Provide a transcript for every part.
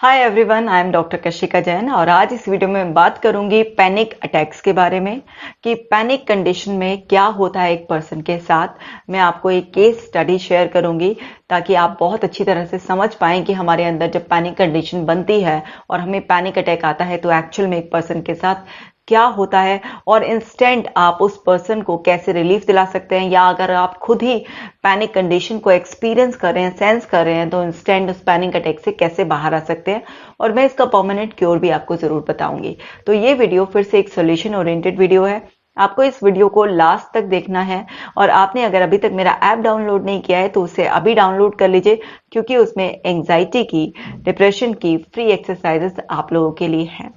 Hi everyone, I am doctor Kashika Jain और आज इस वीडियो में मैं बात करूंगी पैनिक अटैक्स के बारे में कि पैनिक कंडीशन में क्या होता है एक पर्सन के साथ। मैं आपको एक केस स्टडी शेयर करूंगी ताकि आप बहुत अच्छी तरह से समझ पाएं कि हमारे अंदर जब पैनिक कंडीशन बनती है और हमें पैनिक अटैक आता है तो एक्चुअल में एक पर्सन के साथ क्या होता है और इंस्टेंट आप उस पर्सन को कैसे रिलीफ दिला सकते हैं, या अगर आप खुद ही पैनिक कंडीशन को एक्सपीरियंस कर रहे हैं, सेंस कर रहे हैं, तो इंस्टेंट उस पैनिक अटैक से कैसे बाहर आ सकते हैं। और मैं इसका परमानेंट क्योर भी आपको जरूर बताऊंगी। तो ये वीडियो फिर से एक सोल्यूशन ओरिएंटेड वीडियो है। आपको इस वीडियो को लास्ट तक देखना है और आपने अगर अभी तक मेरा ऐप डाउनलोड नहीं किया है तो उसे अभी डाउनलोड कर लीजिए, क्योंकि उसमें एंजाइटी की, डिप्रेशन की फ्री एक्सरसाइजेस आप लोगों के लिए हैं।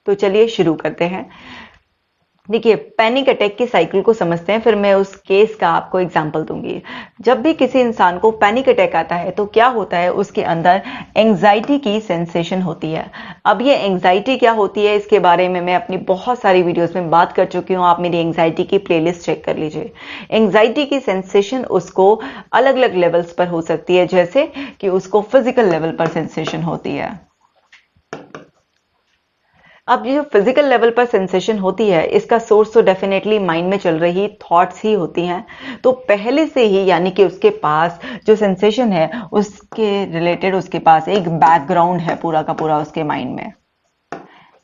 तो चलिए शुरू करते हैं। देखिए, पैनिक अटैक की साइकिल को समझते हैं, फिर मैं उस केस का आपको एग्जांपल दूंगी। जब भी किसी इंसान को पैनिक अटैक आता है तो क्या होता है, उसके अंदर एंजाइटी की सेंसेशन होती है। अब ये एंजाइटी क्या होती है, इसके बारे में मैं अपनी बहुत सारी वीडियोस में बात कर चुकी हूँ। आप मेरी एंजाइटी की प्लेलिस्ट चेक कर लीजिए। एंजाइटी की सेंसेशन उसको अलग अलग लेवल्स पर हो सकती है, जैसे कि उसको फिजिकल लेवल पर सेंसेशन होती है। अब ये जो फिजिकल लेवल पर सेंसेशन होती है, इसका सोर्स तो डेफिनेटली माइंड में चल रही थॉट्स ही होती हैं। तो पहले से ही, यानी कि उसके पास जो सेंसेशन है उसके रिलेटेड उसके पास एक बैकग्राउंड है पूरा का पूरा। उसके माइंड में,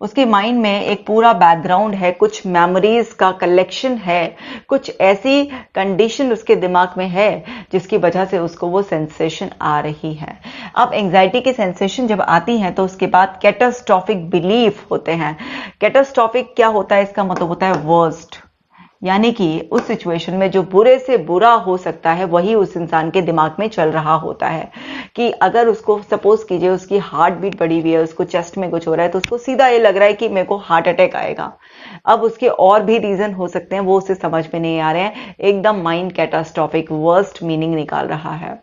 उसके माइंड में एक पूरा बैकग्राउंड है, कुछ मेमोरीज का कलेक्शन है, कुछ ऐसी कंडीशन उसके दिमाग में है जिसकी वजह से उसको वो सेंसेशन आ रही है। अब एंजाइटी की सेंसेशन जब आती है तो उसके बाद कैटास्ट्रॉफिक बिलीफ होते हैं। कैटास्ट्रॉफिक क्या होता है, इसका मतलब होता है वर्स्ट, यानी कि उस सिचुएशन में जो बुरे से बुरा हो सकता है वही उस इंसान के दिमाग में चल रहा होता है। कि अगर उसको सपोज कीजिए उसकी हार्ट बीट बढ़ी हुई है, उसको चेस्ट में कुछ हो रहा है, तो उसको सीधा ये लग रहा है कि मेरे को हार्ट अटैक आएगा। अब उसके और भी रीजन हो सकते हैं, वो उसे समझ में नहीं आ रहे हैं। एकदम माइंड कैटास्ट्रॉफिक वर्स्ट मीनिंग निकाल रहा है।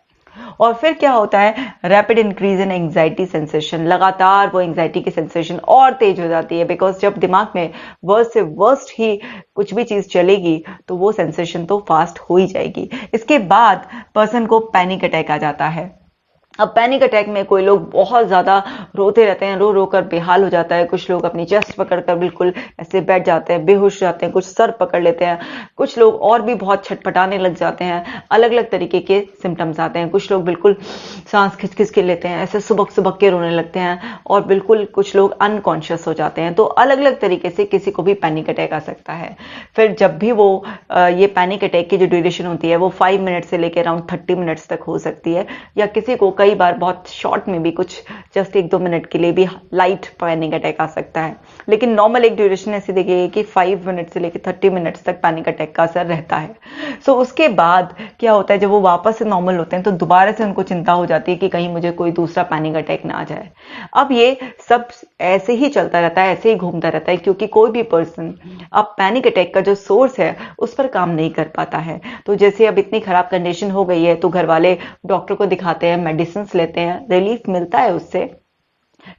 और फिर क्या होता है, rapid increase in anxiety sensation. लगातार वो एंजाइटी की सेंसेशन और तेज हो जाती है, बिकॉज जब दिमाग में वर्स्ट से वर्स्ट ही कुछ भी चीज चलेगी तो वो सेंसेशन तो फास्ट हो ही जाएगी। इसके बाद पर्सन को पैनिक अटैक आ जाता है। अब पैनिक अटैक में कोई लोग बहुत ज्यादा रोते रहते हैं, रो रो कर बेहाल हो जाता है। कुछ लोग अपनी चेस्ट पकड़कर बिल्कुल ऐसे बैठ जाते हैं, बेहोश जाते हैं, कुछ सर पकड़ लेते हैं, कुछ लोग और भी बहुत छटपटाने लग जाते हैं। अलग अलग तरीके के सिम्टम्स आते हैं। कुछ लोग बिल्कुल सांस खिंच खिंच के लेते हैं, ऐसे सुबक सुबक के रोने लगते हैं, और बिल्कुल कुछ लोग अनकॉन्शियस हो जाते हैं। तो अलग अलग तरीके से किसी को भी पैनिक अटैक आ सकता है। फिर जब भी वो ये पैनिक अटैक की जो ड्यूरेशन होती है वो 5 मिनट से लेकर अराउंड 30 मिनट्स तक हो सकती है, या किसी को कई बार बहुत शॉर्ट में भी कुछ जस्ट 1-2 मिनट के लिए भी लाइट पैनिक अटैक आ सकता है। लेकिन नॉर्मल एक ड्यूरेशन ऐसी देखिए कि 5 मिनट से लेकर 30 मिनट्स तक पैनिक अटैक का असर रहता है। सो उसके बाद क्या होता है, जब वो वापस से नॉर्मल होते हैं तो दोबारा से उनको चिंता हो जाती है कि कहीं मुझे कोई दूसरा पैनिक अटैक ना आ जाए। अब ये सब ऐसे ही चलता रहता है, ऐसे ही घूमता रहता है, क्योंकि कोई भी पर्सन अब पैनिक अटैक का जो सोर्स है उस पर काम नहीं कर पाता है। तो जैसे अब इतनी खराब कंडीशन हो गई है तो घर वाले डॉक्टर को दिखाते हैं, मेडिसिन लेते हैं, रिलीफ मिलता है उससे,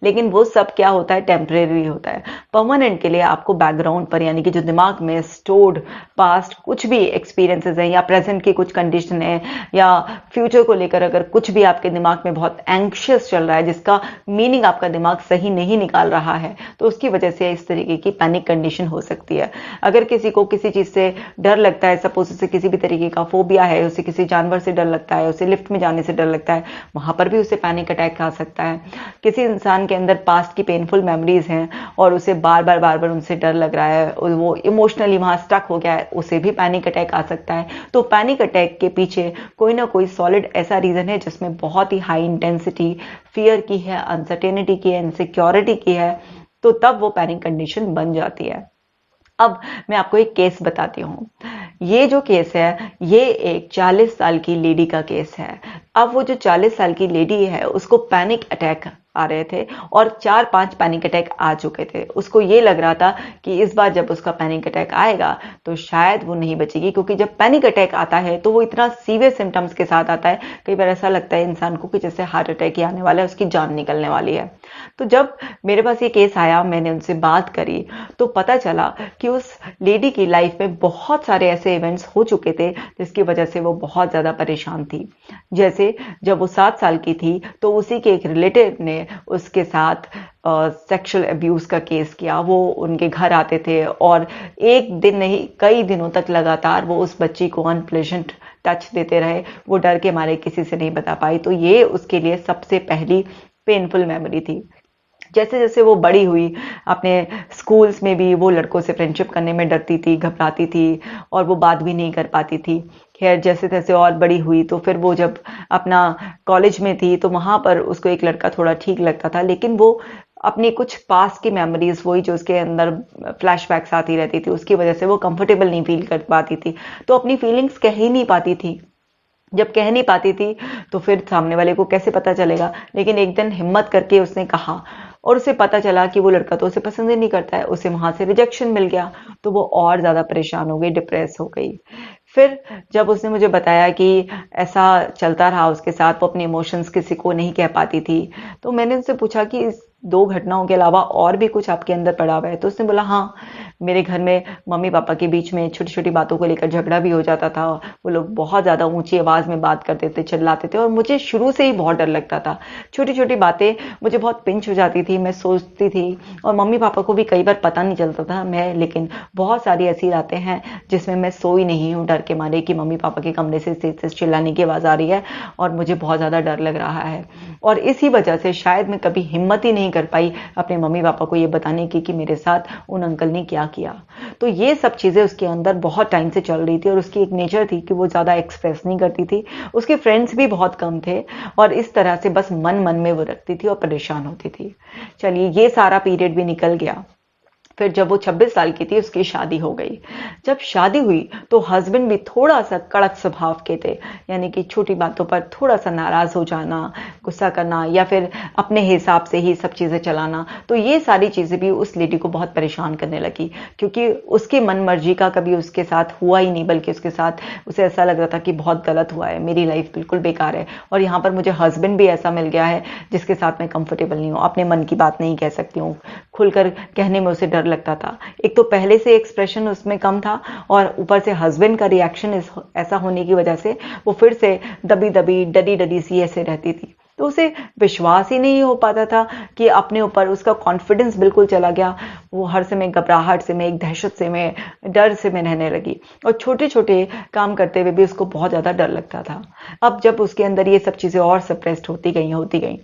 लेकिन वो सब क्या होता है, टेम्परेरी होता है। परमानेंट के लिए आपको बैकग्राउंड पर, यानी कि जो दिमाग में स्टोर्ड पास्ट कुछ भी एक्सपीरियंसेस हैं, या प्रेजेंट की कुछ कंडीशन है, या फ्यूचर को लेकर अगर कुछ भी आपके दिमाग में बहुत एंग्शियस चल रहा है जिसका मीनिंग आपका दिमाग सही नहीं निकाल रहा है, तो उसकी वजह से इस तरीके की पैनिक कंडीशन हो सकती है। अगर किसी को किसी चीज से डर लगता है, सपोज उसे किसी भी तरीके का फोबिया है, उसे किसी जानवर से डर लगता है, उसे लिफ्ट में जाने से डर लगता है, वहां पर भी उसे पैनिक अटैक आ सकता है। किसी इंसान के अंदर पास्ट की पेनफुल मेमोरीज हैं और उसे बार बार उनसे डर लग रहा है, वो इमोशनली वहां स्टक हो गया है, उसे भी पैनिक अटैक आ सकता है। तो पैनिक अटैक के पीछे कोई ना कोई सॉलिड ऐसा रीजन है जिसमें बहुत ही हाई इंटेंसिटी फियर की है, अनसर्टेनिटी की है, इनसिक्योरिटी की है, तो तब वो पैनिक कंडीशन बन जाती है। अब मैं आपको एक केस बताती हूँ। ये जो केस है ये एक 40 साल की लेडी का केस है। अब वो जो 40 साल की लेडी है उसको पैनिक अटैक आ रहे थे और 4-5 पैनिक अटैक आ चुके थे। उसको ये लग रहा था कि इस बार जब उसका पैनिक अटैक आएगा तो शायद वो नहीं बचेगी, क्योंकि जब पैनिक अटैक आता है तो वो इतना सीवियर सिम्टम्स के साथ आता है, कई बार ऐसा लगता है इंसान को कि जैसे हार्ट अटैक ही आने वाला है, उसकी जान निकलने वाली है। तो जब मेरे पास ये केस आया, मैंने उनसे बात करी, तो पता चला कि उस लेडी की लाइफ में बहुत सारे ऐसे इवेंट्स हो चुके थे जिसकी वजह से वो बहुत ज़्यादा परेशान थी। जैसे जब वो 7 साल की थी तो उसी के एक रिलेटिव ने उसके साथ सेक्सुअल अब्यूज़ का केस किया। वो उनके घर आते थे और एक दिन नहीं, कई दिनों तक लगातार वो उस बच्ची को अनप्लेजेंट टच देते रहे। वो डर के मारे किसी से नहीं बता पाई। तो ये उसके लिए सबसे पहली पेनफुल मेमोरी थी। जैसे जैसे वो बड़ी हुई, अपने स्कूल्स में भी वो लड़कों से फ्रेंडशिप करने में डरती थी, घबराती थी और वो बात भी नहीं कर पाती थी। खैर जैसे तैसे और बड़ी हुई तो फिर वो जब अपना कॉलेज में थी तो वहाँ पर उसको एक लड़का थोड़ा ठीक लगता था, लेकिन वो अपनी कुछ पास की मेमोरीज, वही जो उसके अंदर फ्लैशबैक्स आती रहती थी, उसकी वजह से वो कंफर्टेबल नहीं फील कर पाती थी। तो अपनी फीलिंग्स कह ही नहीं पाती थी। जब कह नहीं पाती थी तो फिर सामने वाले को कैसे पता चलेगा। लेकिन एक दिन हिम्मत करके उसने कहा और उसे पता चला कि वो लड़का तो उसे पसंद ही नहीं करता है। उसे वहां से रिजेक्शन मिल गया तो वो और ज्यादा परेशान हो गई, डिप्रेस हो गई। फिर जब उसने मुझे बताया कि ऐसा चलता रहा उसके साथ, वो अपने इमोशंस किसी को नहीं कह पाती थी, तो मैंने उनसे पूछा कि इस 2 घटनाओं के अलावा और भी कुछ आपके अंदर पड़ा हुआ है। तो उसने बोला हाँ, मेरे घर में मम्मी पापा के बीच में छोटी छोटी बातों को लेकर झगड़ा भी हो जाता था। वो लोग बहुत ज़्यादा ऊंची आवाज़ में बात करते थे, चिल्लाते थे और मुझे शुरू से ही बहुत डर लगता था। छोटी छोटी बातें मुझे बहुत पिंच हो जाती थी, मैं सोचती थी। और मम्मी पापा को भी कई बार पता नहीं चलता था मैं, लेकिन बहुत सारी ऐसी रातें हैं जिसमें मैं सोई नहीं हूँ डर के मारे कि मम्मी पापा के कमरे से तेज चिल्लाने की आवाज़ आ रही है और मुझे बहुत ज़्यादा डर लग रहा है। और इसी वजह से शायद मैं कभी हिम्मत ही नहीं कर पाई अपने मम्मी पापा को ये बताने की कि मेरे साथ उन अंकल ने क्या किया। तो ये सब चीज़ें उसके अंदर बहुत टाइम से चल रही थी और उसकी एक नेचर थी कि वो ज़्यादा एक्सप्रेस नहीं करती थी। उसके फ्रेंड्स भी बहुत कम थे और इस तरह से बस मन मन में वो रखती थी और परेशान होती थी। चलिए ये सारा पीरियड भी निकल गया। फिर जब वो 26 साल की थी उसकी शादी हो गई। जब शादी हुई तो हस्बैंड भी थोड़ा सा कड़क स्वभाव के थे, यानी कि छोटी बातों पर थोड़ा सा नाराज हो जाना, गुस्सा करना या फिर अपने हिसाब से ही सब चीज़ें चलाना। तो ये सारी चीज़ें भी उस लेडी को बहुत परेशान करने लगी, क्योंकि उसकी मन मर्जी का कभी उसके साथ हुआ ही नहीं, बल्कि उसके साथ उसे ऐसा लग रहा था कि बहुत गलत हुआ है, मेरी लाइफ बिल्कुल बेकार है और यहाँ पर मुझे हस्बैंड भी ऐसा मिल गया है जिसके साथ मैं कंफर्टेबल नहीं हूँ, अपने मन की बात नहीं कह सकती हूँ, खुलकर कहने में उसे डर लगता था। एक तो पहले से एक्सप्रेशन उसमें कम था और ऊपर से हस्बैंड का रिएक्शन ऐसा होने की वजह से वो फिर से दबी दबी डरी डरी सी ऐसे रहती थी। तो उसे विश्वास ही नहीं हो पाता था कि अपने ऊपर, उसका कॉन्फिडेंस बिल्कुल चला गया। वो हर समय घबराहट से में, एक दहशत से में, डर से में रहने लगी और छोटे छोटे काम करते हुए भी उसको बहुत ज़्यादा डर लगता था। अब जब उसके अंदर ये सब चीज़ें और सप्रेस्ड होती गई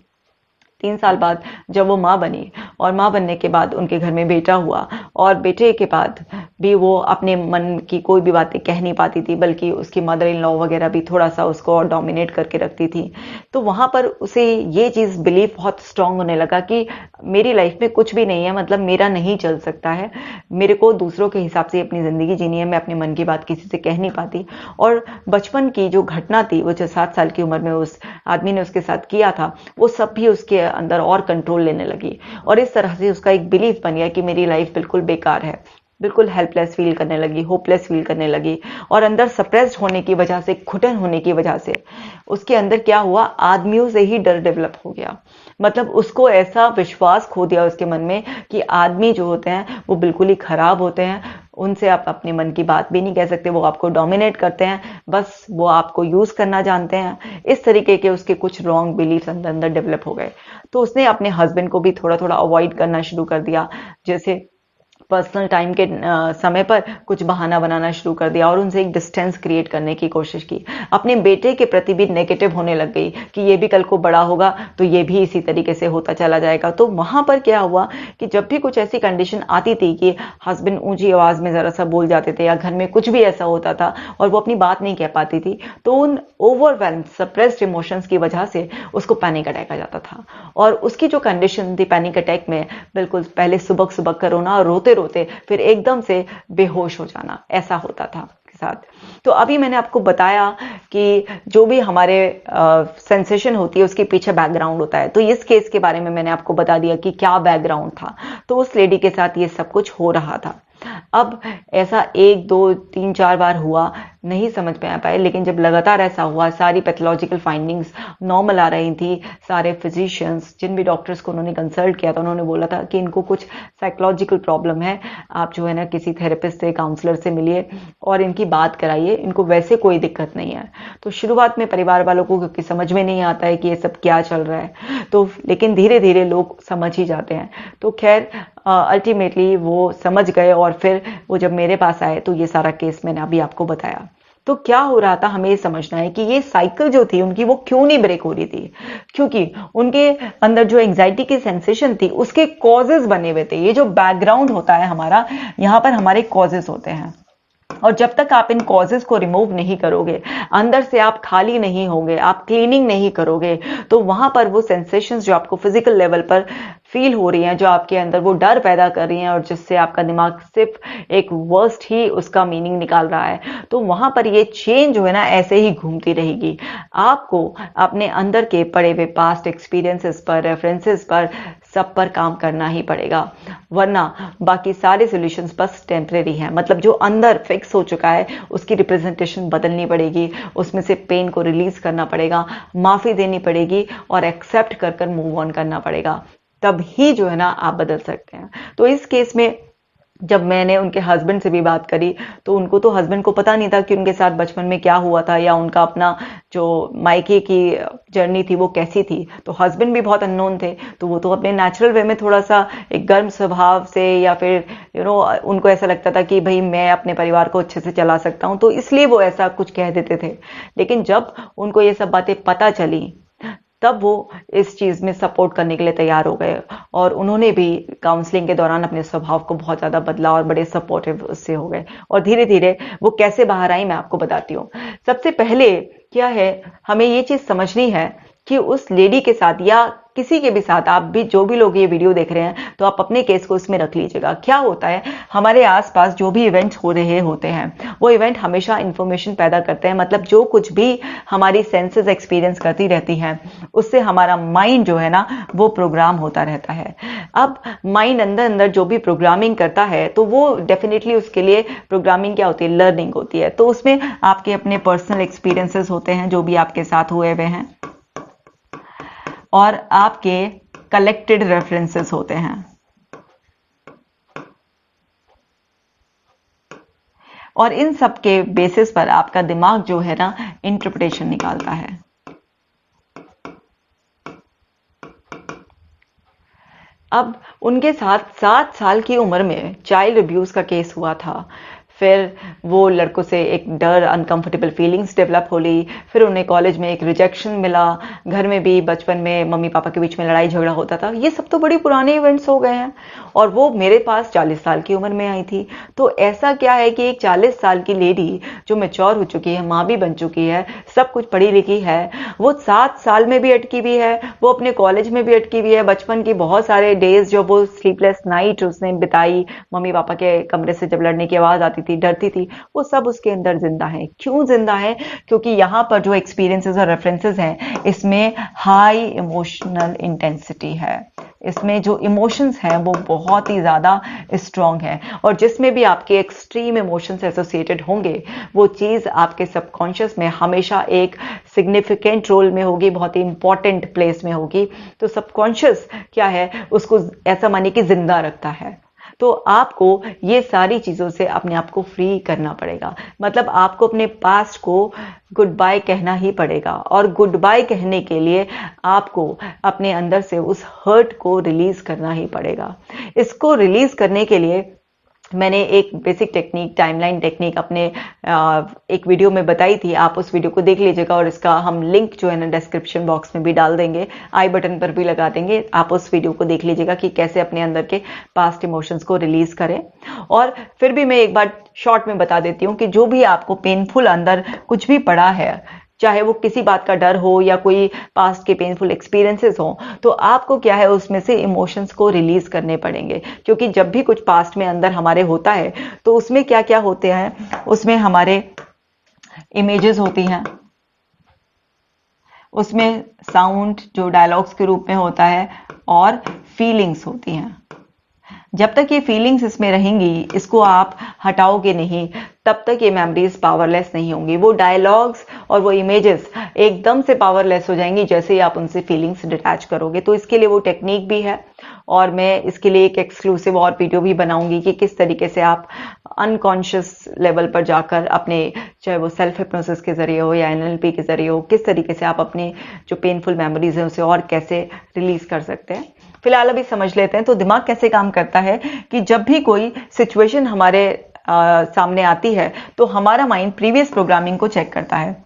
3 साल बाद जब वो माँ बनी और माँ बनने के बाद उनके घर में बेटा हुआ और बेटे के बाद भी वो अपने मन की कोई भी बातें कह नहीं पाती थी, बल्कि उसकी मदर इन लॉ वगैरह भी थोड़ा सा उसको और डोमिनेट करके रखती थी। तो वहाँ पर उसे ये चीज़ बिलीव बहुत स्ट्रांग होने लगा कि मेरी लाइफ में कुछ भी नहीं है, मतलब मेरा नहीं चल सकता है, मेरे को दूसरों के हिसाब से अपनी ज़िंदगी जीनी है, मैं अपने मन की बात किसी से कह नहीं पाती। और बचपन की जो घटना थी, वो जो 7 साल की उम्र में उस आदमी ने उसके साथ किया था, वो सब भी उसके अंदर और कंट्रोल लेने लगी और इस तरह से उसका एक बिलीफ बन गया कि मेरी लाइफ बिल्कुल बेकार है। बिल्कुल हेल्पलेस फील करने लगी, होपलेस फील करने लगी और अंदर सप्रेस्ड होने की वजह से, घुटन होने की वजह से उसके अंदर क्या हुआ, आदमियों से ही डर डेवलप हो गया। मतलब उसको ऐसा विश्वास खो दिया उसके मन में कि आदमी जो होते हैं वो बिल्कुल ही खराब होते हैं, उनसे आप अपने मन की बात भी नहीं कह सकते, वो आपको डोमिनेट करते हैं, बस वो आपको यूज करना जानते हैं। इस तरीके के उसके कुछ रॉन्ग बिलीफ अंदर अंदर डेवलप हो गए। तो उसने अपने हस्बैंड को भी थोड़ा थोड़ा अवॉइड करना शुरू कर दिया। जैसे पर्सनल टाइम के समय पर कुछ बहाना बनाना शुरू कर दिया और उनसे एक डिस्टेंस क्रिएट करने की कोशिश की। अपने बेटे के प्रति भी नेगेटिव होने लग गई कि ये भी कल को बड़ा होगा तो ये भी इसी तरीके से होता चला जाएगा। तो वहां पर क्या हुआ कि जब भी कुछ ऐसी कंडीशन आती थी कि हस्बैंड ऊंची आवाज में जरा सा बोल जाते थे या घर में कुछ भी ऐसा होता था और वो अपनी बात नहीं कह पाती थी, तो उन ओवरवेल्म सप्रेस्ड इमोशंस की वजह से उसको पैनिक अटैक आ जाता था। और उसकी जो कंडीशन थी पैनिक अटैक में, बिल्कुल पहले सुबह सुबह का रोना और रोते रोते फिर एकदम से बेहोश हो जाना, ऐसा होता था के साथ। तो अभी मैंने आपको बताया कि जो भी हमारे सेंसेशन होती है उसके पीछे बैकग्राउंड होता है। तो इस केस के बारे में मैंने आपको बता दिया कि क्या बैकग्राउंड था। तो उस लेडी के साथ ये सब कुछ हो रहा था। अब ऐसा 1, 2, 3, 4 बार हुआ, नहीं समझ में आ पाए, लेकिन जब लगातार ऐसा हुआ, सारी पैथोलॉजिकल फाइंडिंग्स नॉर्मल आ रही थी, सारे फिजिशियंस जिन भी डॉक्टर्स को उन्होंने कंसल्ट किया था उन्होंने बोला था कि इनको कुछ साइकोलॉजिकल प्रॉब्लम है, आप जो है ना किसी थेरेपिस्ट से, काउंसलर से मिलिए और इनकी बात कराइए, इनको वैसे कोई दिक्कत नहीं है। तो शुरुआत में परिवार वालों को क्योंकि समझ में नहीं आता है कि ये सब क्या चल रहा है, तो लेकिन धीरे धीरे लोग समझ ही जाते हैं। तो खैर अल्टीमेटली वो समझ गए और फिर वो जब मेरे पास आए तो ये सारा केस मैंने अभी आपको बताया। तो क्या हो रहा था, हमें ये समझना है कि ये साइकिल जो थी उनकी वो क्यों नहीं ब्रेक हो रही थी, क्योंकि उनके अंदर जो एंजाइटी की सेंसेशन थी उसके कॉजेज बने हुए थे। ये जो बैकग्राउंड होता है हमारा, यहाँ पर हमारे कॉजेज होते हैं, और जब तक आप इन कॉजेज को रिमूव नहीं करोगे, अंदर से आप खाली नहीं होंगे, आप क्लीनिंग नहीं करोगे, तो वहां पर वो सेंसेशंस जो आपको फिजिकल लेवल पर फील हो रही हैं, जो आपके अंदर वो डर पैदा कर रही हैं और जिससे आपका दिमाग सिर्फ एक वर्स्ट ही उसका मीनिंग निकाल रहा है, तो वहां पर ये चेन जो है ना ऐसे ही घूमती रहेगी। आपको अपने अंदर के पड़े हुए पास्ट एक्सपीरियंसेस पर, रेफरेंसेस पर, सब पर काम करना ही पड़ेगा, वरना बाकी सारे सॉल्यूशंस बस टेम्परेरी हैं। मतलब जो अंदर फिक्स हो चुका है उसकी रिप्रेजेंटेशन बदलनी पड़ेगी, उसमें से पेन को रिलीज करना पड़ेगा, माफी देनी पड़ेगी और एक्सेप्ट कर कर मूव ऑन करना पड़ेगा, तब ही जो है ना आप बदल सकते हैं। तो इस केस में जब मैंने उनके हस्बैंड से भी बात करी तो उनको, तो हस्बैंड को पता नहीं था कि उनके साथ बचपन में क्या हुआ था या उनका अपना जो मायके की जर्नी थी वो कैसी थी। तो हस्बैंड भी बहुत अननोन थे, तो वो तो अपने नेचुरल वे में थोड़ा सा एक गर्म स्वभाव से, या फिर उनको ऐसा लगता था कि भाई मैं अपने परिवार को अच्छे से चला सकता हूं, तो इसलिए वो ऐसा कुछ कह देते थे। लेकिन जब उनको ये सब बातें पता चली तब वो इस चीज में सपोर्ट करने के लिए तैयार हो गए, और उन्होंने भी काउंसलिंग के दौरान अपने स्वभाव को बहुत ज्यादा बदला और बड़े सपोर्टिव उससे हो गए, और धीरे धीरे वो कैसे बाहर आई मैं आपको बताती हूँ। सबसे पहले क्या है, हमें ये चीज समझनी है कि उस लेडी के साथ या किसी के भी साथ, आप भी जो भी लोग ये वीडियो देख रहे हैं तो आप अपने केस को इसमें रख लीजिएगा। क्या होता है, हमारे आसपास जो भी इवेंट्स हो रहे होते हैं वो इवेंट हमेशा इंफॉर्मेशन पैदा करते हैं। मतलब जो कुछ भी हमारी सेंसेस एक्सपीरियंस करती रहती हैं उससे हमारा माइंड जो है ना वो प्रोग्राम होता रहता है। अब माइंड अंदर अंदर जो भी प्रोग्रामिंग करता है तो वो डेफिनेटली उसके लिए प्रोग्रामिंग क्या होती है, लर्निंग होती है। तो उसमें आपके अपने पर्सनल एक्सपीरियंसेस होते हैं जो भी आपके साथ हुए हुए हैं, और आपके कलेक्टेड रेफरेंसेस होते हैं, और इन सब के बेसिस पर आपका दिमाग जो है ना इंटरप्रिटेशन निकालता है। अब उनके साथ 7 साल की उम्र में चाइल्ड अब्यूज का केस हुआ था। फिर वो लड़कों से एक डर, अनकंफर्टेबल फीलिंग्स डेवलप हो ली। फिर उन्हें कॉलेज में एक रिजेक्शन मिला। घर में भी बचपन में मम्मी पापा के बीच में लड़ाई झगड़ा होता था। ये सब तो बड़े पुराने इवेंट्स हो गए हैं, और वो मेरे पास 40 साल की उम्र में आई थी। तो ऐसा क्या है कि एक 40 साल की लेडी जो मैच्योर हो चुकी है, माँ भी बन चुकी है, सब कुछ पढ़ी लिखी है, वो 7 साल में भी अटकी हुई है, वो अपने कॉलेज में भी अटकी हुई है। बचपन की बहुत सारे डेज जो वो स्लीपलेस नाइट उसने बिताई, मम्मी पापा के कमरे से जब लड़ने की आवाज आती थी, डरती थी, वो सब उसके अंदर जिंदा है। क्यों जिंदा है? क्योंकि यहाँ पर जो एक्सपीरियंसेस और रेफरेंसेस हैं इसमें हाई इमोशनल इंटेंसिटी है। इसमें जो इमोशंस हैं वो बहुत ही ज्यादा स्ट्रांग है, और जिसमें भी आपके एक्सट्रीम इमोशंस एसोसिएटेड होंगे वो चीज आपके सबकॉन्शियस में हमेशा एक सिग्निफिकेंट रोल में होगी, बहुत ही इंपॉर्टेंट प्लेस में होगी। तो सबकॉन्शियस क्या है, उसको ऐसा मानिए कि जिंदा रखता है। तो आपको ये सारी चीजों से अपने आप को फ्री करना पड़ेगा। मतलब आपको अपने पास्ट को गुड बाय कहना ही पड़ेगा, और गुड बाय कहने के लिए आपको अपने अंदर से उस हर्ट को रिलीज करना ही पड़ेगा। इसको रिलीज करने के लिए मैंने एक बेसिक टेक्निक, टाइमलाइन टेक्निक अपने एक वीडियो में बताई थी। आप उस वीडियो को देख लीजिएगा, और इसका हम लिंक जो है ना डिस्क्रिप्शन बॉक्स में भी डाल देंगे, आई बटन पर भी लगा देंगे। आप उस वीडियो को देख लीजिएगा कि कैसे अपने अंदर के पास्ट इमोशंस को रिलीज करें। और फिर भी मैं एक बार शॉर्ट में बता देती हूँ कि जो भी आपको पेनफुल अंदर कुछ भी पड़ा है, चाहे वो किसी बात का डर हो या कोई पास्ट के पेनफुल एक्सपीरियंसेस हो, तो आपको क्या है उसमें से इमोशंस को रिलीज करने पड़ेंगे। क्योंकि जब भी कुछ पास्ट में अंदर हमारे होता है तो उसमें क्या क्या होते हैं, उसमें हमारे इमेजेस होती हैं, उसमें साउंड जो डायलॉग्स के रूप में होता है, और फीलिंग्स होती हैं। जब तक ये फीलिंग्स इसमें रहेंगी, इसको आप हटाओगे नहीं, तब तक ये मेमोरीज पावरलेस नहीं होंगी। वो डायलॉग्स और वो इमेजेस एकदम से पावरलेस हो जाएंगी जैसे ही आप उनसे फीलिंग्स डिटैच करोगे। तो इसके लिए वो टेक्निक भी है, और मैं इसके लिए एक एक्सक्लूसिव और वीडियो भी बनाऊंगी कि किस तरीके से आप अनकॉन्शियस लेवल पर जाकर अपने, चाहे वो सेल्फ हिप्नोसिस के जरिए हो या एनएलपी के जरिए हो, किस तरीके से आप अपने जो पेनफुल मेमोरीज हैं उसे और कैसे रिलीज कर सकते हैं। फिलहाल अभी समझ लेते हैं तो दिमाग कैसे काम करता है कि जब भी कोई सिचुएशन हमारे सामने आती है तो हमारा माइंड प्रीवियस प्रोग्रामिंग को चेक करता है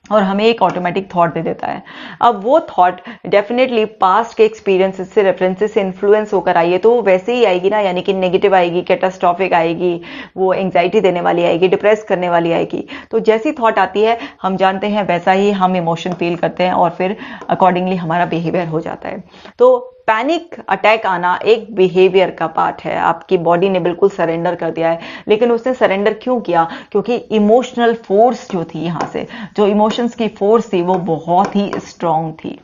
और हमें एक ऑटोमेटिक थॉट दे देता है। अब वो थॉट डेफिनेटली पास्ट के एक्सपीरियंसेस से, रेफरेंसेस से इन्फ्लुएंस होकर आई है, तो वो वैसे ही आएगी ना, यानी कि नेगेटिव आएगी, कैटास्ट्रॉफिक आएगी, वो एंग्जाइटी देने वाली आएगी, डिप्रेस करने वाली आएगी। तो जैसी थॉट आती है हम जानते हैं वैसा ही हम इमोशन फील करते हैं और फिर अकॉर्डिंगली हमारा बिहेवियर हो जाता है। तो पैनिक अटैक आना एक बिहेवियर का पार्ट है। आपकी बॉडी ने बिल्कुल सरेंडर कर दिया है, लेकिन उसने सरेंडर क्यों किया? क्योंकि इमोशनल फोर्स जो थी, यहां से जो इमोशंस की फोर्स थी वो बहुत ही स्ट्रांग थी,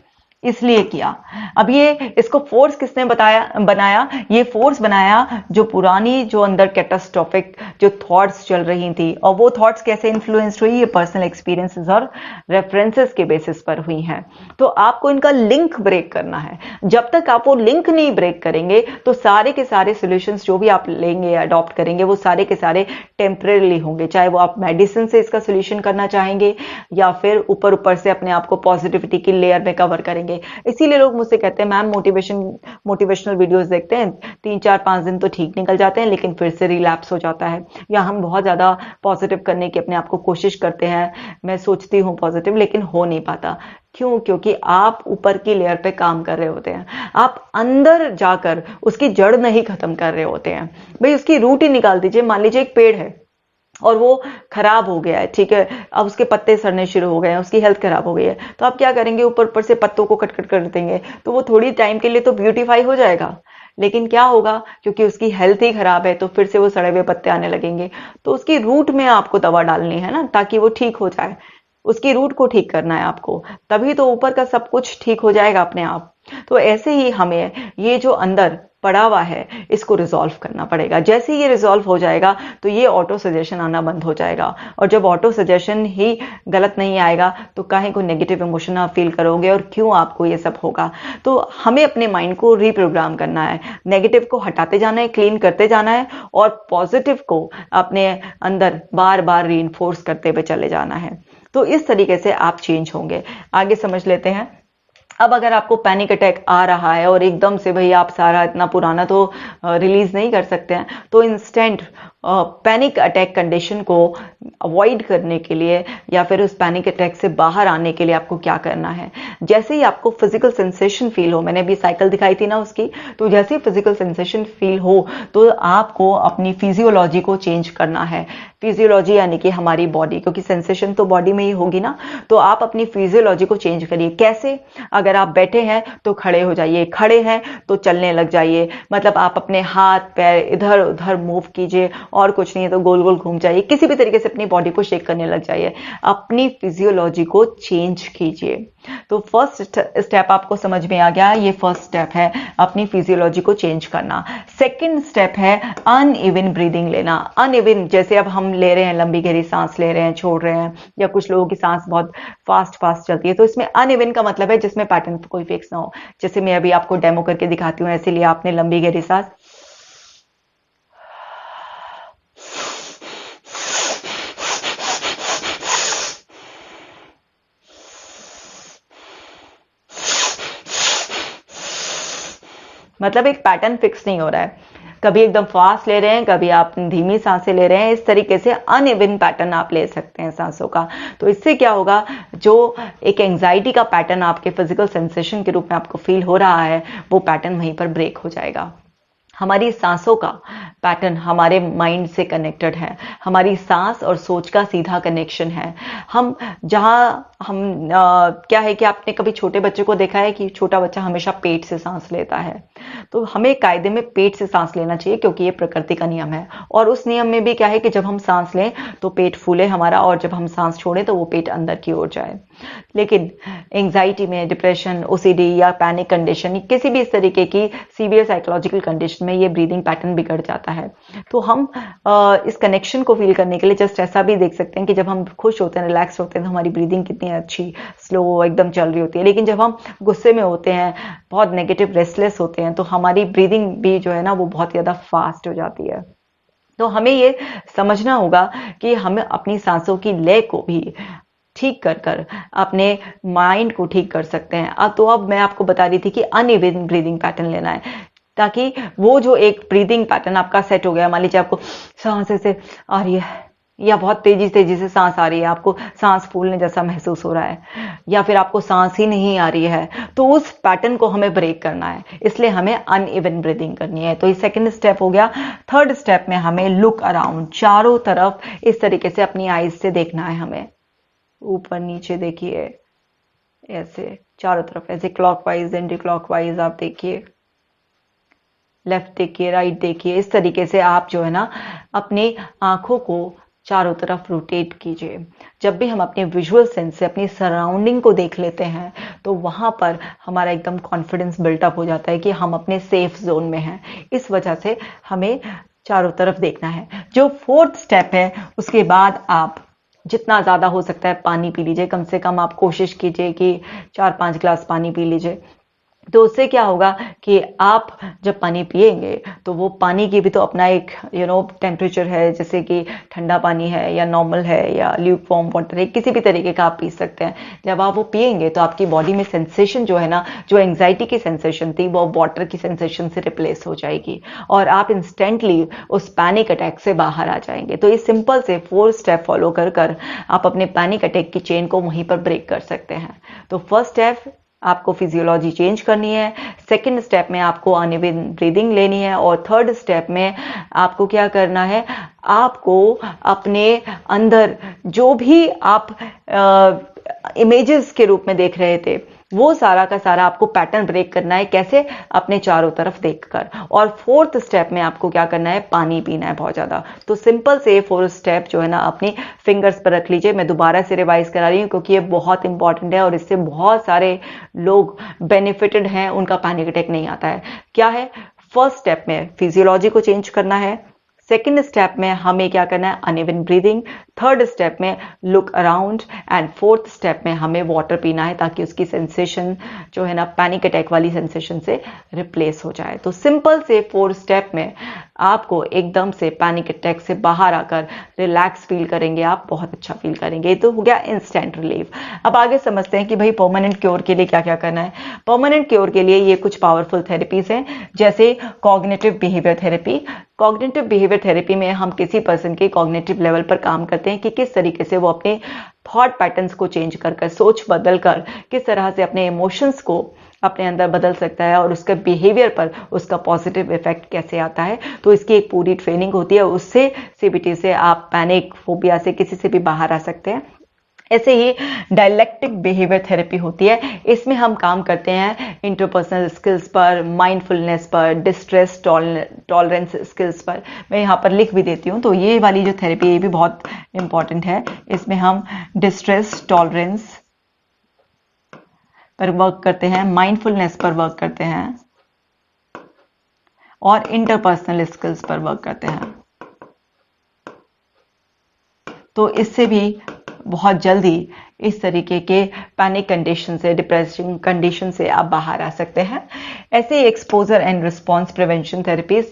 इसलिए किया। अब ये इसको फोर्स किसने बनाया? ये फोर्स बनाया जो पुरानी, जो अंदर कैटास्ट्रोफिक जो थॉट्स चल रही थी, और वो थॉट्स कैसे इन्फ्लुएंस हुई? ये पर्सनल एक्सपीरियंसेस और रेफरेंसेस के बेसिस पर हुई हैं। तो आपको इनका लिंक ब्रेक करना है। जब तक आप वो लिंक नहीं ब्रेक करेंगे तो सारे के सारे सॉल्यूशंस जो भी आप लेंगे, अडॉप्ट करेंगे, वो सारे के सारे टेम्परेरी होंगे। चाहे वो आप मेडिसिन से इसका सोल्यूशन करना चाहेंगे या फिर ऊपर ऊपर से अपने आप को पॉजिटिविटी की लेयर में कवर करेंगे। इसीलिए लोग मुझसे कहते हैं मैम मोटिवेशनल वीडियोस देखते हैं, 3-4-5 दिन तो ठीक निकल जाते हैं लेकिन फिर से रिलैप्स हो जाता है। या हम बहुत ज्यादा पॉजिटिव करने की अपने आप को कोशिश करते हैं, मैं सोचती हूँ पॉजिटिव, लेकिन हो नहीं पाता। क्यों? क्योंकि आप ऊपर की लेयर पे काम कर रहे होते हैं, आप अंदर जाकर उसकी जड़ नहीं खत्म कर रहे होते हैं। भाई उसकी रूट ही निकाल दीजिए। मान लीजिए एक पेड़ है और वो खराब हो गया है, ठीक है, अब उसके पत्ते सड़ने शुरू हो गए हैं, उसकी हेल्थ खराब हो गई है, तो आप क्या करेंगे? ऊपर ऊपर से पत्तों को कट कट कर देंगे, तो वो थोड़ी टाइम के लिए तो ब्यूटीफाई हो जाएगा, लेकिन क्या होगा? क्योंकि उसकी हेल्थ ही खराब है तो फिर से वो सड़े हुए पत्ते आने लगेंगे। तो उसकी रूट में आपको दवा डालनी है ना, ताकि वो ठीक हो जाए। उसकी रूट को ठीक करना है आपको, तभी तो ऊपर का सब कुछ ठीक हो जाएगा अपने आप। तो ऐसे ही हमें ये जो अंदर पड़ा हुआ है इसको रिजॉल्व करना पड़ेगा। जैसे ये रिजॉल्व हो जाएगा तो ये ऑटो सजेशन आना बंद हो जाएगा, और जब ऑटो सजेशन ही गलत नहीं आएगा तो काहे को नेगेटिव इमोशन आप फील करोगे और क्यों आपको ये सब होगा? तो हमें अपने माइंड को रीप्रोग्राम करना है, नेगेटिव को हटाते जाना है, क्लीन करते जाना है, और पॉजिटिव को अपने अंदर बार बार रीइंफोर्स करते हुए चले जाना है। तो इस तरीके से आप चेंज होंगे। आगे समझ लेते हैं। अब अगर आपको पैनिक अटैक आ रहा है और एकदम से भाई आप सारा इतना पुराना तो रिलीज नहीं कर सकते हैं, तो इंस्टेंट पैनिक अटैक कंडीशन को अवॉइड करने के लिए या फिर उस पैनिक अटैक से बाहर आने के लिए आपको क्या करना है? जैसे ही आपको फिजिकल सेंसेशन फील हो, मैंने अभी साइकिल दिखाई थी ना उसकी, तो जैसे ही फिजिकल सेंसेशन फील हो तो आपको अपनी फिजियोलॉजी को चेंज करना है। फिजियोलॉजी यानी कि हमारी बॉडी, क्योंकि सेंसेशन तो बॉडी में ही होगी ना, तो आप अपनी फिजियोलॉजी को चेंज करिए। कैसे? अगर आप बैठे हैं तो खड़े हो जाइए, खड़े हैं तो चलने लग जाइए, मतलब आप अपने हाथ पैर इधर उधर मूव कीजिए, और कुछ नहीं है तो गोल गोल घूम जाइए, किसी भी तरीके से अपनी बॉडी को शेक करने लग जाइए, अपनी फिजियोलॉजी को चेंज कीजिए। तो फर्स्ट स्टेप आपको समझ में आ गया, ये फर्स्ट स्टेप है अपनी फिजियोलॉजी को चेंज करना। सेकंड स्टेप है अनइवन ब्रीदिंग लेना। अनइवन जैसे अब हम ले रहे हैं, लंबी गहरी सांस ले रहे हैं, छोड़ रहे हैं, या कुछ लोगों की सांस बहुत फास्ट फास्ट चलती है, तो इसमें अनइवन का मतलब है जिसमें पैटर्न कोई फिक्स ना हो। जैसे मैं अभी आपको डेमो करके दिखाती हूँ, ऐसे लिया आपने लंबी गहरी सांस, मतलब एक पैटर्न फिक्स नहीं हो रहा है, कभी एकदम फास्ट ले रहे हैं, कभी आप धीमी सांसें ले रहे हैं, इस तरीके से अनइवन पैटर्न आप ले सकते हैं सांसों का। तो इससे क्या होगा? जो एक एंजाइटी का पैटर्न आपके फिजिकल सेंसेशन के रूप में आपको फील हो रहा है, वो पैटर्न वहीं पर ब्रेक हो जाएगा। हमारी सांसों का पैटर्न हमारे माइंड से कनेक्टेड है, हमारी सांस और सोच का सीधा कनेक्शन है। हम क्या है कि आपने कभी छोटे बच्चे को देखा है कि छोटा बच्चा हमेशा पेट से सांस लेता है, तो हमें कायदे में पेट से सांस लेना चाहिए, क्योंकि ये प्रकृति का नियम है। और उस नियम में भी क्या है कि जब हम सांस लें तो पेट फूले हमारा, और जब हम सांस छोड़ें तो वो पेट अंदर की ओर जाए। लेकिन एंजाइटी में, डिप्रेशन, ओसीडी या पैनिक कंडीशन, किसी भी इस तरीके की सीवियर साइकोलॉजिकल कंडीशन में ये ब्रीदिंग पैटर्न बिगड़ जाता है। तो हम इस कनेक्शन को फील करने के लिए जस्ट ऐसा भी देख सकते हैं कि जब हम खुश होते हैं, रिलैक्स होते हैं, तो हमारी ब्रीदिंग कितनी अच्छी स्लो एकदम चल रही होती है। लेकिन जब हम गुस्से में होते हैं, बहुत नेगेटिव, रेस्टलेस होते हैं, तो हमारी ब्रीदिंग भी जो है ना वो बहुत ज़्यादा फास्ट हो जाती है। तो हमें ये समझना होगा कि हमें अपनी सांसों की लय को भी ठीक कर कर अपने माइंड को ठीक कर सकते हैं। अब मैं आपको बता रही थी कि अनइवन ब्रीदिंग पैटर्न लेना है, ताकि वो जो एक ब्रीदिंग पैटर्न आपका सेट हो गया, मान लीजिए आपको सांस ऐसे आ रही है या बहुत तेजी तेजी से सांस आ रही है, आपको सांस फूलने जैसा महसूस हो रहा है, या फिर आपको सांस ही नहीं आ रही है, तो उस पैटर्न को हमें ब्रेक करना है। इसलिए हमें अनइवन ब्रीदिंग करनी है। तो ये सेकंड स्टेप हो गया। थर्ड स्टेप में हमें लुक अराउंड, चारों तरफ इस तरीके से अपनी आईज से देखना है। हमें ऊपर नीचे देखिए, ऐसे चारों तरफ, ऐसे क्लॉकवाइज एंटी क्लॉकवाइज आप देखिए, लेफ्ट देखिए, राइट देखिए। इस तरीके से आप जो है ना अपनी आंखों को चारों तरफ रोटेट कीजिए। जब भी हम अपने विजुअल सेंस से अपनी सराउंडिंग को देख लेते हैं तो वहां पर हमारा एकदम कॉन्फिडेंस बिल्टअप हो जाता है कि हम अपने सेफ जोन में हैं। इस वजह से हमें चारों तरफ देखना है। जो फोर्थ स्टेप है, उसके बाद आप जितना ज़्यादा हो सकता है पानी पी लीजिए। कम से कम आप कोशिश कीजिए कि 4-5 ग्लास पानी पी लीजिए। तो उससे क्या होगा कि आप जब पानी पिएंगे तो वो पानी की भी तो अपना एक टेम्परेचर है, जैसे कि ठंडा पानी है या नॉर्मल है या ल्यूक वार्म वाटर है, किसी भी तरीके का आप पी सकते हैं। जब आप वो पिएंगे तो आपकी बॉडी में सेंसेशन जो है ना, जो एंग्जाइटी की सेंसेशन थी, वो वाटर की सेंसेशन से रिप्लेस हो जाएगी और आप इंस्टेंटली उस पैनिक अटैक से बाहर आ जाएंगे। तो इस सिंपल से 4 स्टेप फॉलो कर कर आप अपने पैनिक अटैक की चेन को वहीं पर ब्रेक कर सकते हैं। तो फर्स्ट स्टेप, आपको फिजियोलॉजी चेंज करनी है। सेकंड स्टेप में आपको अनइवन ब्रीदिंग लेनी है। और थर्ड स्टेप में आपको क्या करना है, आपको अपने अंदर जो भी आप इमेजेस के रूप में देख रहे थे, वो सारा का सारा आपको पैटर्न ब्रेक करना है। कैसे? अपने चारों तरफ देखकर। और फोर्थ स्टेप में आपको क्या करना है, पानी पीना है बहुत ज्यादा। तो सिंपल से 4 स्टेप जो है ना अपनी फिंगर्स पर रख लीजिए। मैं दोबारा से रिवाइज करा रही हूँ क्योंकि ये बहुत इंपॉर्टेंट है और इससे बहुत सारे लोग बेनिफिटेड हैं, उनका पैनिक अटैक नहीं आता है। क्या है? फर्स्ट स्टेप में फिजियोलॉजी को चेंज करना है। सेकेंड स्टेप में हमें क्या करना है, अनइवन ब्रीदिंग। थर्ड स्टेप में look around and fourth step में हमें वाटर पीना है ताकि उसकी सेंसेशन जो है ना पैनिक अटैक वाली सेंसेशन से रिप्लेस हो जाए। तो सिंपल से 4 स्टेप में आपको एकदम से पैनिक अटैक से बाहर आकर रिलैक्स फील करेंगे, आप बहुत अच्छा फील करेंगे। ये तो हो गया इंस्टेंट रिलीफ। अब आगे समझते हैं कि भाई परमानेंट क्योर के लिए क्या क्या करना है। परमानेंट क्योर के लिए ये कुछ पावरफुल थेरेपीज हैं, जैसे cognitive behaviour therapy. Cognitive behaviour therapy में हम किसी पर्सन के कॉग्निटिव लेवल पर काम करते हैं कि किस तरीके से वो अपने थॉट पैटर्न्स को चेंज कर कर, सोच बदल कर, किस तरह से अपने इमोशंस को अपने अंदर बदल सकता है और उसके बिहेवियर पर उसका पॉजिटिव इफेक्ट कैसे आता है। तो इसकी एक पूरी ट्रेनिंग होती है। उससे सीबीटी से आप पैनिक, फोबिया से किसी से भी बाहर आ सकते हैं। ऐसे ही डायलेक्टिक बिहेवियर थेरेपी होती है। इसमें हम काम करते हैं इंटरपर्सनल स्किल्स पर, माइंडफुलनेस पर, डिस्ट्रेस टॉलरेंस स्किल्स पर। मैं यहाँ पर लिख भी देती हूँ। तो ये वाली जो थेरेपी है ये भी बहुत इंपॉर्टेंट है। इसमें हम डिस्ट्रेस टॉलरेंस पर वर्क करते हैं, माइंडफुलनेस पर वर्क करते हैं और इंटरपर्सनल स्किल्स पर वर्क करते हैं। तो इससे भी बहुत जल्दी इस तरीके के पैनिक कंडीशन से, डिप्रेसिंग कंडीशन से आप बाहर आ सकते हैं। ऐसे ही exposure and response prevention therapies,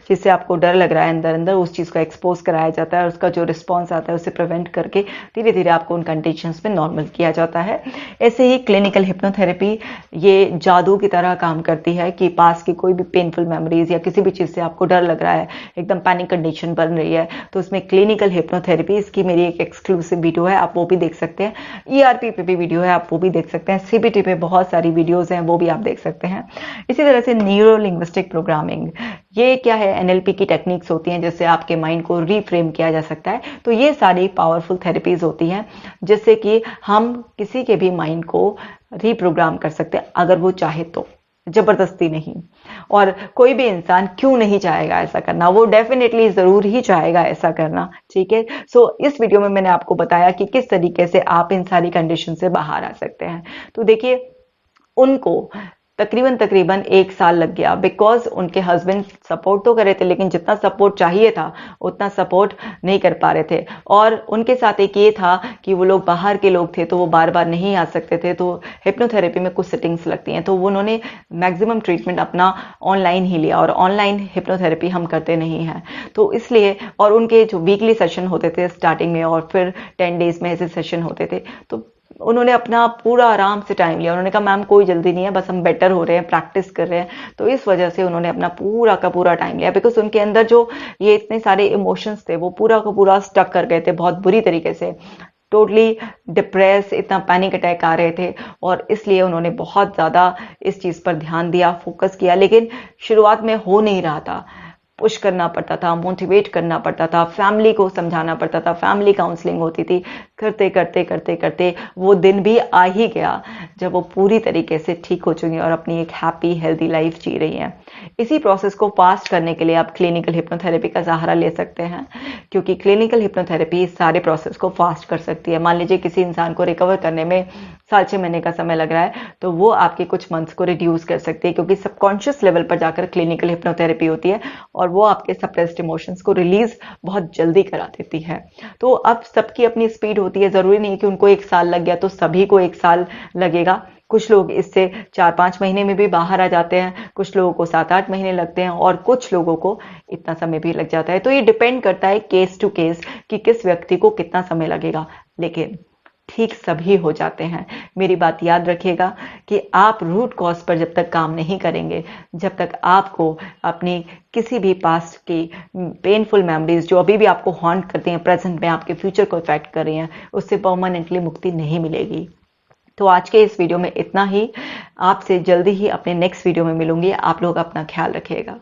जिससे आपको डर लग रहा है अंदर अंदर, उस चीज़ को एक्सपोज कराया जाता है और उसका जो रिस्पॉन्स आता है उसे प्रिवेंट करके धीरे धीरे आपको उन कंडीशंस में नॉर्मल किया जाता है। ऐसे ही क्लिनिकल हिप्नोथेरेपी, ये जादू की तरह काम करती है कि पास की कोई भी पेनफुल मेमोरीज या किसी भी चीज़ से आपको डर लग रहा है, एकदम पैनिक कंडीशन बन रही है, तो उसमें क्लिनिकल हिप्नोथेरेपी, इसकी मेरी एक एक्सक्लूसिव वीडियो है, आप वो भी देख सकते हैं। ERP पे भी वीडियो है, आप वो भी देख सकते हैं। CBT पे बहुत सारी वीडियोस हैं, वो भी आप देख सकते हैं। इसी तरह से न्यूरो लिंग्विस्टिक प्रोग्रामिंग, ये क्या है, NLP की टेक्निक्स होती हैं जिससे आपके माइंड को रीफ्रेम किया जा सकता है। तो ये सारी पावरफुल थेरेपीज होती हैं जिससे कि हम किसी के भी माइंड को रीप्रोग्राम कर सकते हैं अगर वो चाहे तो, जबरदस्ती नहीं। और कोई भी इंसान क्यों नहीं चाहेगा ऐसा करना, वो डेफिनेटली ज़रूर ही चाहेगा ऐसा करना। ठीक है, सो इस वीडियो में मैंने आपको बताया कि किस तरीके से आप इन सारी कंडीशन से बाहर आ सकते हैं। तो देखिए, उनको तकरीबन तकरीबन 1 साल लग गया, बिकॉज उनके हस्बैंड सपोर्ट तो कर रहे थे, लेकिन जितना सपोर्ट चाहिए था उतना सपोर्ट नहीं कर पा रहे थे। और उनके साथ एक ये था कि वो लोग बाहर के लोग थे, तो वो बार बार नहीं आ सकते थे। तो हिप्नोथेरेपी में कुछ सेटिंग्स लगती हैं, तो वो उन्होंने मैक्सिमम ट्रीटमेंट अपना ऑनलाइन ही लिया, और ऑनलाइन हिप्नोथेरेपी हम करते नहीं हैं, तो इसलिए। और उनके जो वीकली सेशन होते थे स्टार्टिंग में, और फिर 10 डेज में ऐसे सेशन होते थे, तो उन्होंने अपना पूरा आराम से टाइम लिया। उन्होंने कहा मैम कोई जल्दी नहीं है, बस हम बेटर हो रहे हैं, प्रैक्टिस कर रहे हैं। तो इस वजह से उन्होंने अपना पूरा का पूरा टाइम लिया, बिकॉज उनके अंदर जो ये इतने सारे इमोशंस थे वो पूरा का पूरा स्टक कर गए थे बहुत बुरी तरीके से, टोटली डिप्रेस, इतना पैनिक अटैक आ रहे थे। और इसलिए उन्होंने बहुत ज़्यादा इस चीज़ पर ध्यान दिया, फोकस किया, लेकिन शुरुआत में हो नहीं रहा था। पुश करना पड़ता था, मोटिवेट करना पड़ता था, फैमिली को समझाना पड़ता था, फैमिली काउंसलिंग होती थी। करते करते करते करते वो दिन भी आ ही गया जब वो पूरी तरीके से ठीक हो चुकी हैं और अपनी एक हैप्पी हेल्दी लाइफ जी रही हैं। इसी प्रोसेस को फास्ट करने के लिए आप क्लिनिकल हिप्नोथेरेपी का सहारा ले सकते हैं, क्योंकि क्लिनिकल हिप्नोथेरेपी इस सारे प्रोसेस को फास्ट कर सकती है। मान लीजिए किसी इंसान को रिकवर करने में 6 महीने का समय लग रहा है, तो वो आपके कुछ मंथ्स को रिड्यूस कर सकती है, क्योंकि सबकॉन्शियस लेवल पर जाकर क्लिनिकल हिप्नोथेरेपी होती है और वो आपके सप्रेस्ड इमोशंस को रिलीज बहुत जल्दी करा देती है। तो अब सबकी अपनी स्पीड होती है, जरूरी नहीं कि उनको 1 साल लग गया तो सभी को 1 साल लगेगा। कुछ लोग इससे 4-5 महीने में भी बाहर आ जाते हैं, कुछ लोगों को 7-8 महीने लगते हैं, और कुछ लोगों को इतना समय भी लग जाता है। तो ये डिपेंड करता है केस टू केस कि किस व्यक्ति को कितना समय लगेगा, लेकिन ठीक सभी हो जाते हैं। मेरी बात याद रखिएगा कि आप रूट कॉज पर जब तक काम नहीं करेंगे, जब तक आपको अपनी किसी भी पास्ट की पेनफुल मेमोरीज जो अभी भी आपको हॉन्ट करती हैं, प्रेजेंट में आपके फ्यूचर को इफेक्ट कर रही हैं, उससे परमानेंटली मुक्ति नहीं मिलेगी। तो आज के इस वीडियो में इतना ही। आपसे जल्दी ही अपने नेक्स्ट वीडियो में मिलूंगी। आप लोग अपना ख्याल रखिएगा।